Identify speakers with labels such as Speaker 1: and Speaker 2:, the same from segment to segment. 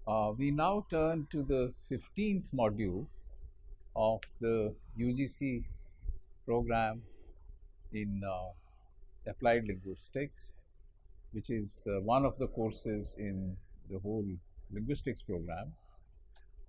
Speaker 1: We now turn to the 15th module of the UGC program in Applied Linguistics, which is one of the courses in the whole linguistics program.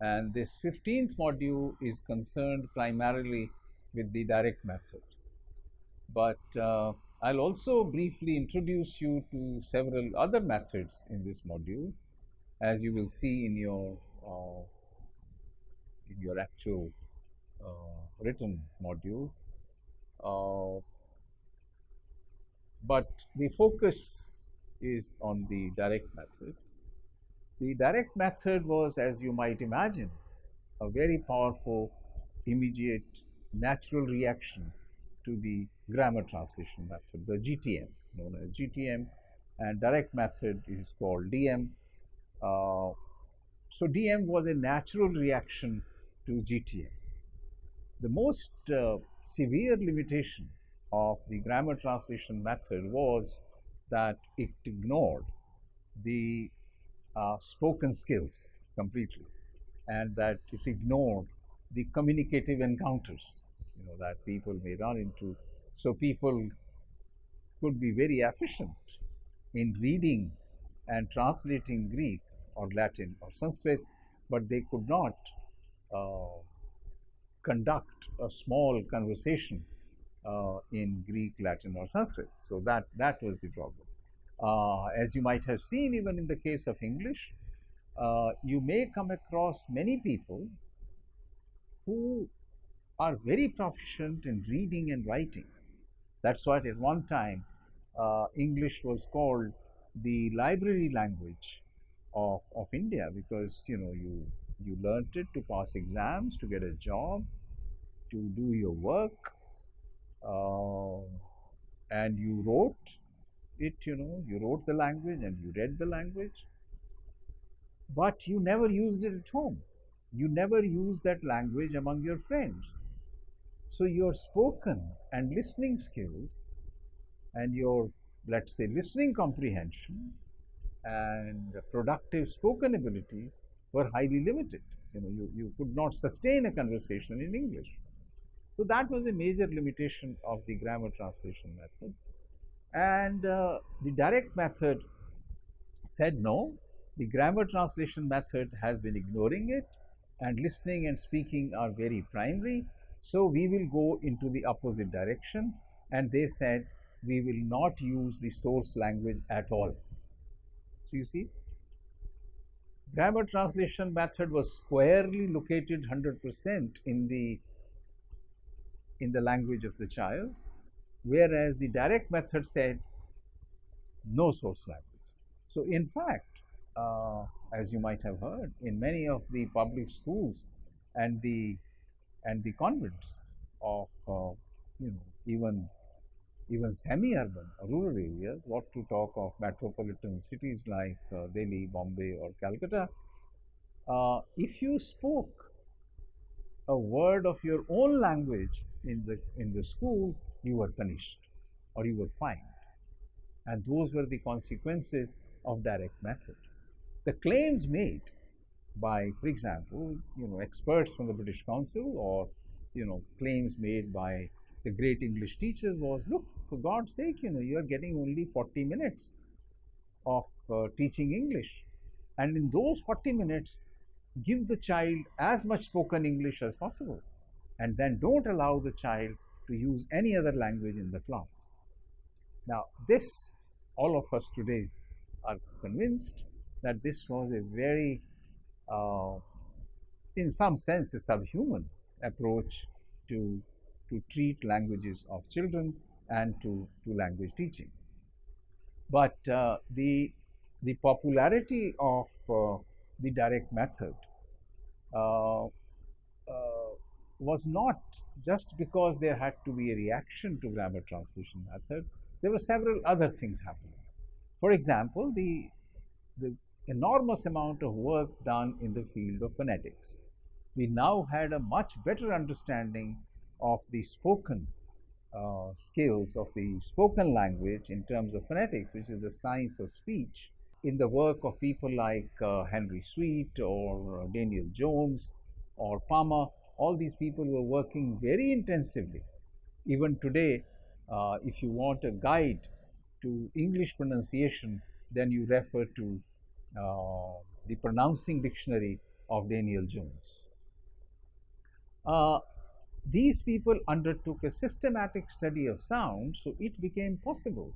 Speaker 1: And this 15th module is concerned primarily with the direct method. But I'll also briefly introduce you to several other methods in this module, as you will see in your actual written module. But the focus is on the direct method. The direct method was, as you might imagine, a very powerful, immediate, natural reaction to the grammar translation method, the GTM, known as GTM, and direct method is called DM. So DM was a natural reaction to GTM. The most severe limitation of the grammar translation method was that it ignored the spoken skills completely, and that it ignored the communicative encounters that people may run into. So people could be very efficient in reading and translating Greek or Latin or Sanskrit, but they could not conduct a small conversation in Greek, Latin, or Sanskrit. So that was the problem. As you might have seen, even in the case of English, you may come across many people who are very proficient in reading and writing. That's why at one time English was called the library language of India, because you learnt it to pass exams, to get a job, to do your work, and you wrote it. You wrote the language and you read the language, but you never used it at home. You never used that language among your friends. So your spoken and listening skills and your, let's say, listening comprehension and productive spoken abilities were highly limited. You could not sustain a conversation in English. So that was a major limitation of the grammar translation method. And the direct method said no, the grammar translation method has been ignoring it, and listening and speaking are very primary. So we will go into the opposite direction, and they said we will not use the source language at all. So you see, grammar translation method was squarely located 100% in the language of the child, whereas the direct method said no source language. So in fact, as you might have heard, in many of the public schools and the convents of even semi-urban rural areas, what to talk of metropolitan cities like Delhi, Bombay, or Calcutta, if you spoke a word of your own language in the school, you were punished or you were fined, and those were the consequences of direct method. The claims made by, for example, experts from the British Council, or claims made by the great English teachers was, look, for God's sake, you are getting only 40 minutes of teaching English, and in those 40 minutes, give the child as much spoken English as possible, and then don't allow the child to use any other language in the class. Now, this, all of us today are convinced that this was a very, in some sense, a subhuman approach to treat languages of children and to language teaching. But the popularity of the direct method was not just because there had to be a reaction to grammar translation method. There were several other things happening. For example, the enormous amount of work done in the field of phonetics. We now had a much better understanding of the spoken skills of the spoken language in terms of phonetics, which is the science of speech. in the work of people like Henry Sweet or Daniel Jones or Palmer. All these people were working very intensively. Even today, if you want a guide to English pronunciation, then you refer to the pronouncing dictionary of Daniel Jones. Uh, these people undertook a systematic study of sound, so it became possible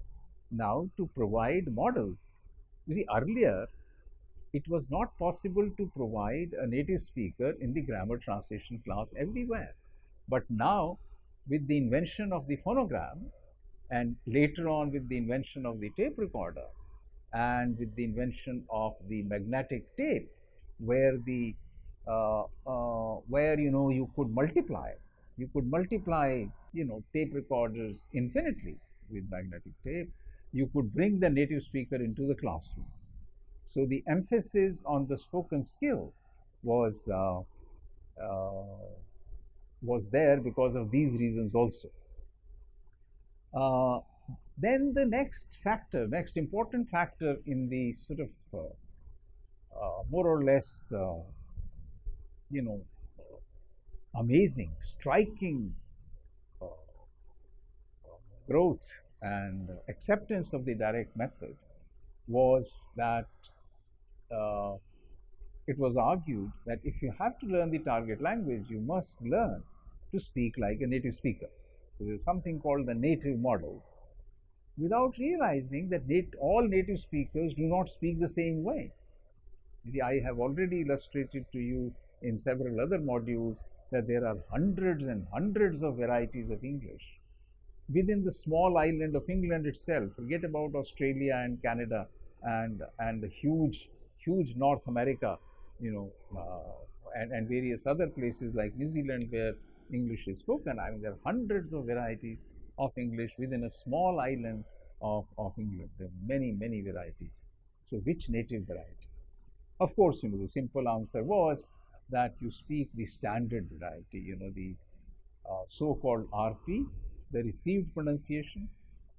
Speaker 1: now to provide models. You see, earlier it was not possible to provide a native speaker in the grammar translation class everywhere. But now, with the invention of the phonogram, and later on with the invention of the tape recorder, and with the invention of the magnetic tape, where the where you could multiply tape recorders infinitely with magnetic tape. You could bring the native speaker into the classroom. So the emphasis on the spoken skill was was there because of these reasons also. Then the next important factor in the sort of more or less, you know, amazing, striking growth and acceptance of the direct method was that it was argued that if you have to learn the target language, you must learn to speak like a native speaker. So there's something called the native model, without realizing that all native speakers do not speak the same way. You see, I have already illustrated to you in several other modules that there are hundreds and hundreds of varieties of English within the small island of England itself. Forget about Australia and Canada and the huge North America, and various other places like New Zealand where English is spoken. I mean, there are hundreds of varieties of English within a small island of England. There are many varieties. So which native variety? Of course, the simple answer was that you speak the standard variety, the so-called RP, the received pronunciation,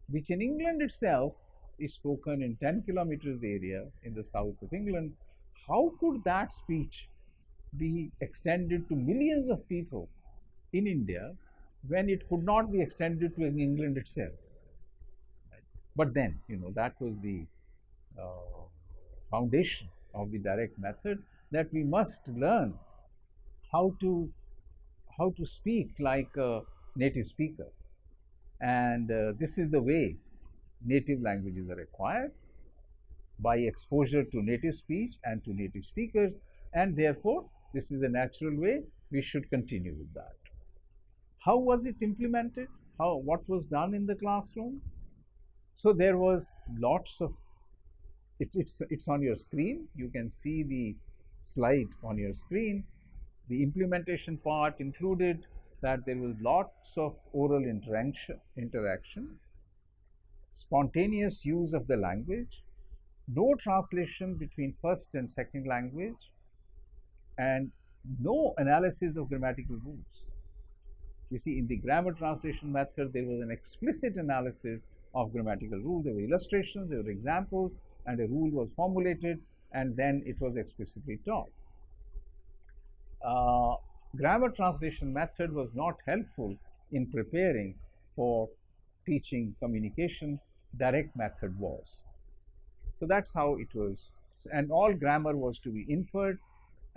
Speaker 1: which in England itself is spoken in 10 kilometers area in the south of England. How could that speech be extended to millions of people in India when it could not be extended to England itself? But then, that was the foundation of the direct method, that we must learn how to speak like a native speaker. And this is the way native languages are acquired, by exposure to native speech and to native speakers, and therefore this is a natural way. We should continue with that. How was it implemented? What was done in the classroom? So there was lots of it's on your screen. You can see the slide on your screen. The implementation part included that there was lots of oral interaction, spontaneous use of the language, no translation between first and second language, and no analysis of grammatical rules. You see, in the grammar translation method, there was an explicit analysis of grammatical rules. There were illustrations, there were examples, and a rule was formulated, and then it was explicitly taught. Grammar translation method was not helpful in preparing for teaching communication. Direct method was. So that's how it was. And all grammar was to be inferred,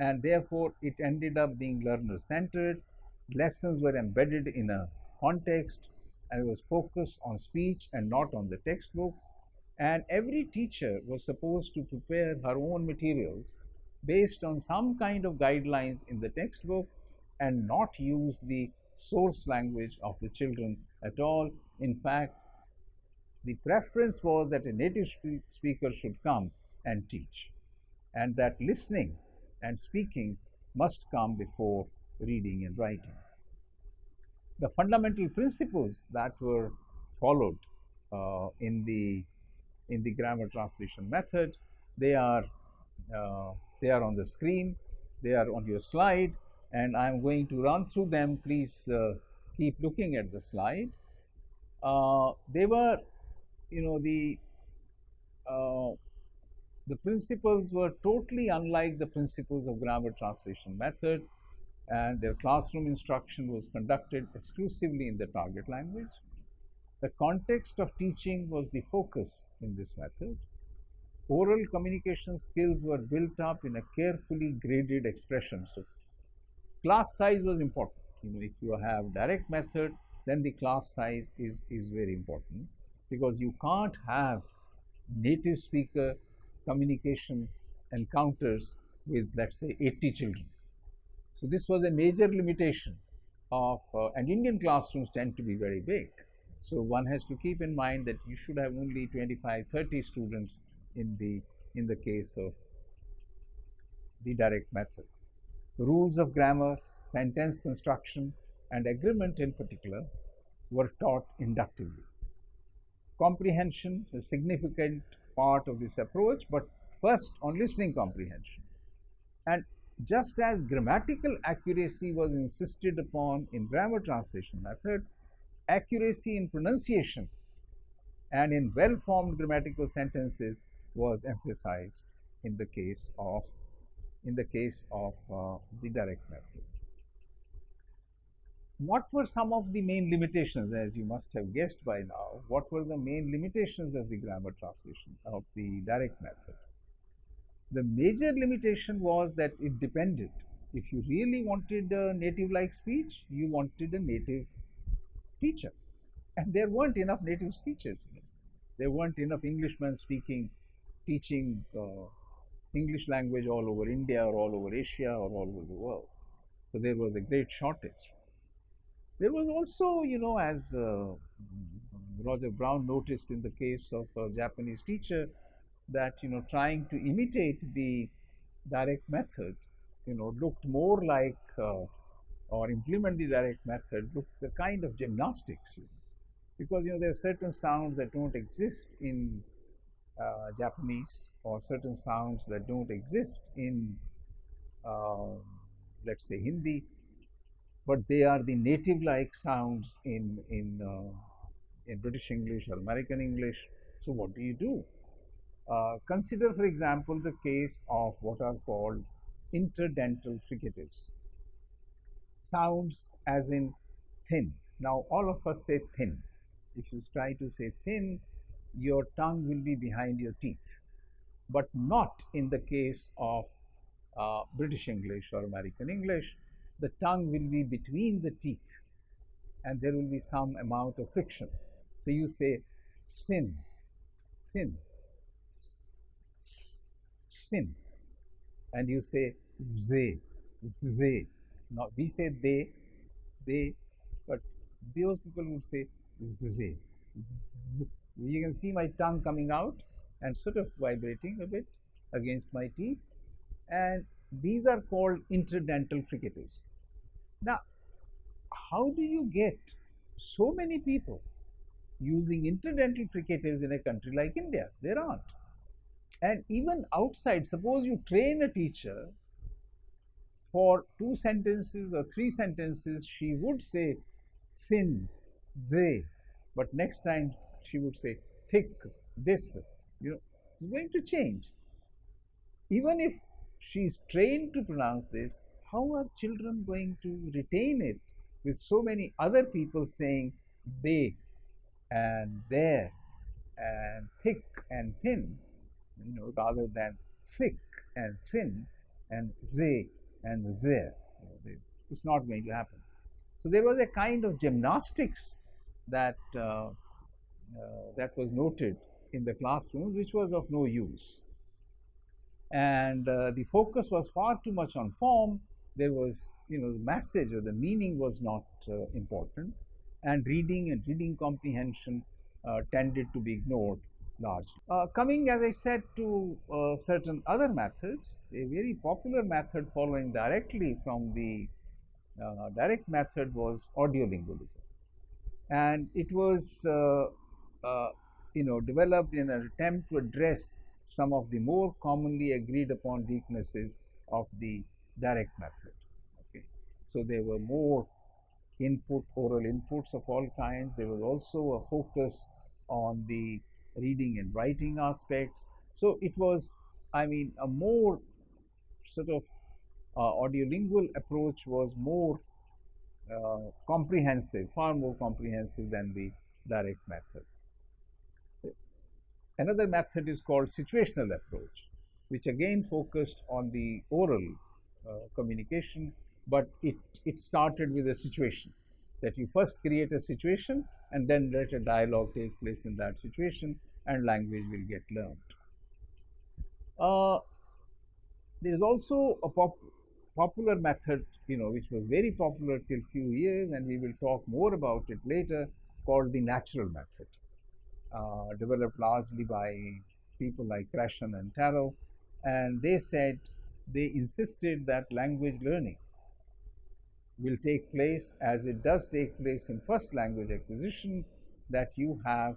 Speaker 1: and therefore it ended up being learner-centered. Lessons were embedded in a context, and it was focused on speech and not on the textbook. And every teacher was supposed to prepare her own materials based on some kind of guidelines in the textbook, and not use the source language of the children at all. In fact, the preference was that a native speaker should come and teach, and that listening and speaking must come before reading and writing. The fundamental principles that were followed in the grammar translation method, they are on the screen, they are on your slide, and I am going to run through them. Please keep looking at the slide. They were, the The principles were totally unlike the principles of grammar translation method, and their classroom instruction was conducted exclusively in the target language. The context of teaching was the focus in this method. Oral communication skills were built up in a carefully graded expression. So class size was important. If you have direct method, then the class size is very important, because you can't have native speaker communication encounters with, let's say, 80 children. So this was a major limitation of, and Indian classrooms tend to be very big. So one has to keep in mind that you should have only 25, 30 students in the case of the direct method. Rules of grammar, sentence construction, and agreement in particular were taught inductively. Comprehension is a significant part of this approach, but first on listening comprehension. And just as grammatical accuracy was insisted upon in grammar translation method, accuracy in pronunciation and in well-formed grammatical sentences was emphasized in the case of the direct method. What were some of the main limitations, as you must have guessed by now? What were the main limitations of the grammar translation of the direct method? The major limitation was that it depended. If you really wanted a native-like speech, you wanted a native teacher, and there weren't enough native teachers. There weren't enough Englishmen teaching English language all over India or all over Asia or all over the world. So there was a great shortage. There was also, as Roger Brown noticed in the case of a Japanese teacher, that trying to imitate the direct method, looked more like, or implement the direct method looked the kind of gymnastics, because there are certain sounds that don't exist in Japanese, or certain sounds that don't exist in, let's say, Hindi, but they are the native-like sounds in British English or American English. So what do you do? Consider, for example, the case of what are called interdental fricatives. Sounds as in thin. Now, all of us say thin. If you try to say thin, your tongue will be behind your teeth, but not in the case of British English or American English. The tongue will be between the teeth, and there will be some amount of friction. So you say thin, thin, thin, and you say they, they. Now we say they, but those people would say they. You can see my tongue coming out and sort of vibrating a bit against my teeth, and these are called interdental fricatives. Now, how do you get so many people using interdental fricatives in a country like India? There aren't. And even outside, suppose you train a teacher for 2 sentences or 3 sentences, she would say thin, they, but next time she would say thick, this. It's going to change. Even if she's trained to pronounce this, how are children going to retain it with so many other people saying they and there and thick and thin, rather than thick and thin and they and there? It's not going to happen. So there was a kind of gymnastics that was noted in the classroom, which was of no use. And the focus was far too much on form. There was, the message or the meaning was not important, and reading comprehension tended to be ignored largely. Coming, as I said, to certain other methods, a very popular method following directly from the direct method was audiolingualism, and it was developed in an attempt to address some of the more commonly agreed upon weaknesses of the direct method. Okay, so there were more oral inputs of all kinds. There was also a focus on the reading and writing aspects. So it was I mean, a more sort of audiolingual approach was more comprehensive, far more comprehensive than the direct method. Another method is called situational approach, which again focused on the oral communication, but it started with a situation, that you first create a situation and then let a dialogue take place in that situation and language will get learned. Uh, there is also a popular method, which was very popular till few years, and we will talk more about it later, called the natural method, developed largely by people like Krashen and Taro, and they insisted that language learning will take place as it does take place in first language acquisition, that you have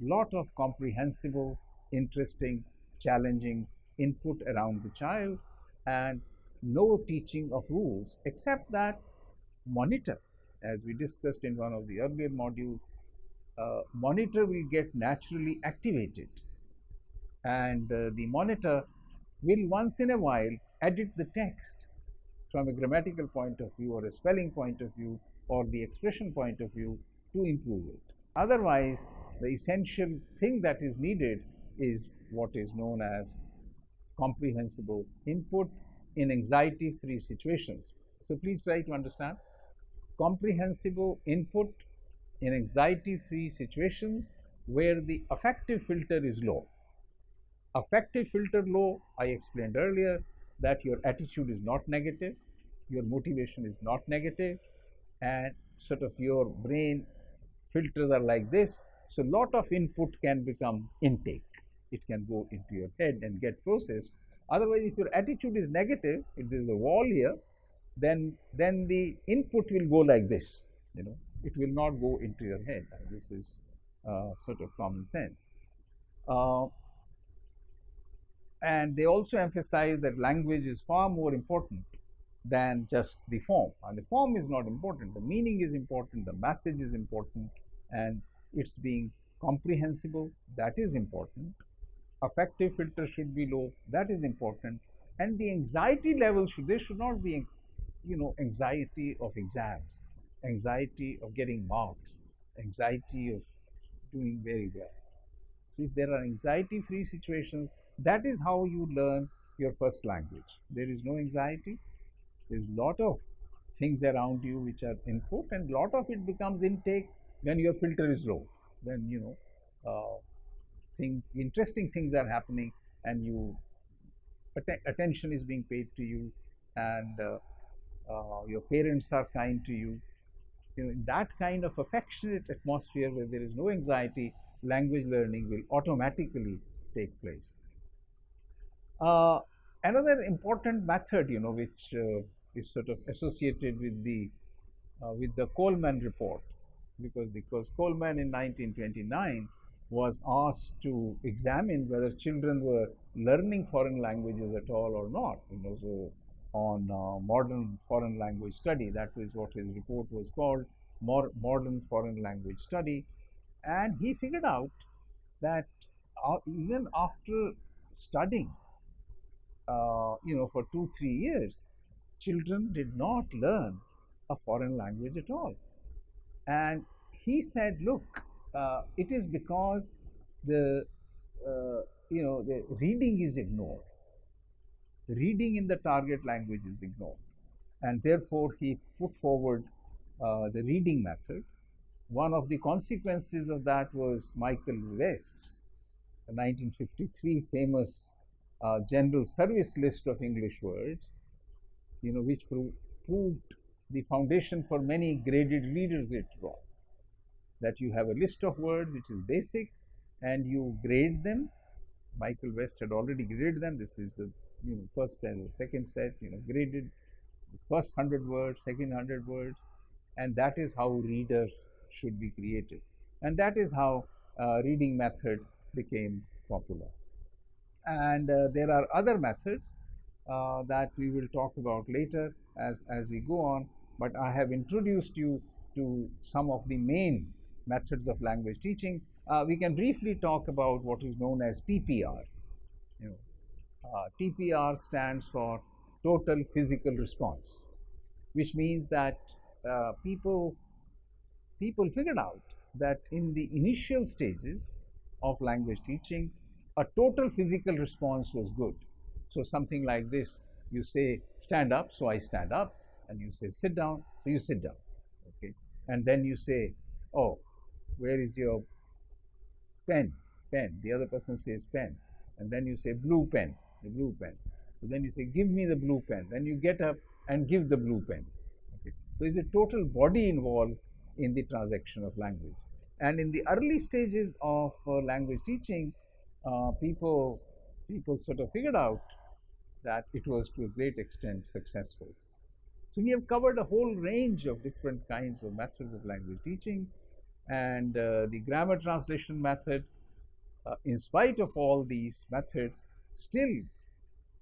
Speaker 1: lot of comprehensible, interesting, challenging input around the child, and no teaching of rules except that monitor, as we discussed in one of the earlier modules, monitor will get naturally activated, and the monitor will once in a while edit the text from a grammatical point of view or a spelling point of view or the expression point of view to improve it. Otherwise, the essential thing that is needed is what is known as comprehensible input in anxiety free situations. So please try to understand comprehensible input in anxiety free situations where the affective filter is low. Affective filter low, I explained earlier that your attitude is not negative, your motivation is not negative, and sort of your brain filters are like this. So lot of input can become intake. It can go into your head and get processed. Otherwise, if your attitude is negative, if there is a wall here, then the input will go like this. It will not go into your head. This is sort of common sense. And they also emphasize that language is far more important than just the form. And the form is not important, the meaning is important, the message is important, and it's being comprehensible, that is important. Affective filter should be low, that is important. And the anxiety level there should not be, anxiety of exams, anxiety of getting marks, anxiety of doing very well. So if there are anxiety free situations, that is how you learn your first language. There is no anxiety, there is lot of things around you which are input, and lot of it becomes intake when your filter is low, when interesting things are happening and attention is being paid to you, and your parents are kind to you. In that kind of affectionate atmosphere where there is no anxiety, language learning will automatically take place. Another important method, which is sort of associated with the Coleman report, because Coleman in 1929 was asked to examine whether children were learning foreign languages at all or not. So on modern foreign language study, that is what his report was called, modern foreign language study, and he figured out that even after studying for 2-3 years, children did not learn a foreign language at all. And he said, look, it is because the reading is ignored. The reading in the target language is ignored, and therefore he put forward the reading method. One of the consequences of that was Michael West's 1953 famous general service list of English words, which proved the foundation for many graded readers later on. That you have a list of words which is basic, and you grade them. Michael West had already graded them. This is the first set, the second set, graded the first 100 words, second 100 words, and that is how readers should be created, and that is how reading method became popular. And there are other methods that we will talk about later as we go on, but I have introduced you to some of the main methods of language teaching. We can briefly talk about what is known as TPR. TPR stands for Total Physical Response, which means that people figured out that in the initial stages of language teaching, a total physical response was good. So something like this: you say stand up, so I stand up, and you say sit down, so you sit down. Okay, and then you say, oh, where is your pen? Pen. The other person says pen, and then you say blue pen, the blue pen. So then you say give me the blue pen. Then you get up and give the blue pen. Okay. So there is a total body involved in the transaction of language. And in the early stages of language teaching, people sort of figured out that it was to a great extent successful. So we have covered a whole range of different kinds of methods of language teaching, and the grammar translation method, in spite of all these methods, still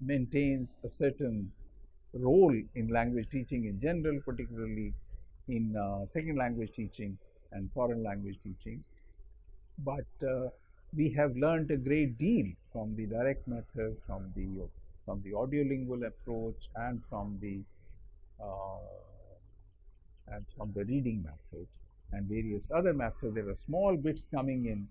Speaker 1: maintains a certain role in language teaching in general, particularly in second language teaching and foreign language teaching. But we have learned a great deal from the direct method, from the audiolingual approach, and from the reading method and various other methods. There are small bits coming in.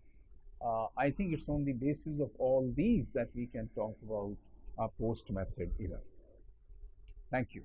Speaker 1: I think it's on the basis of all these that we can talk about our post-method era. Thank you.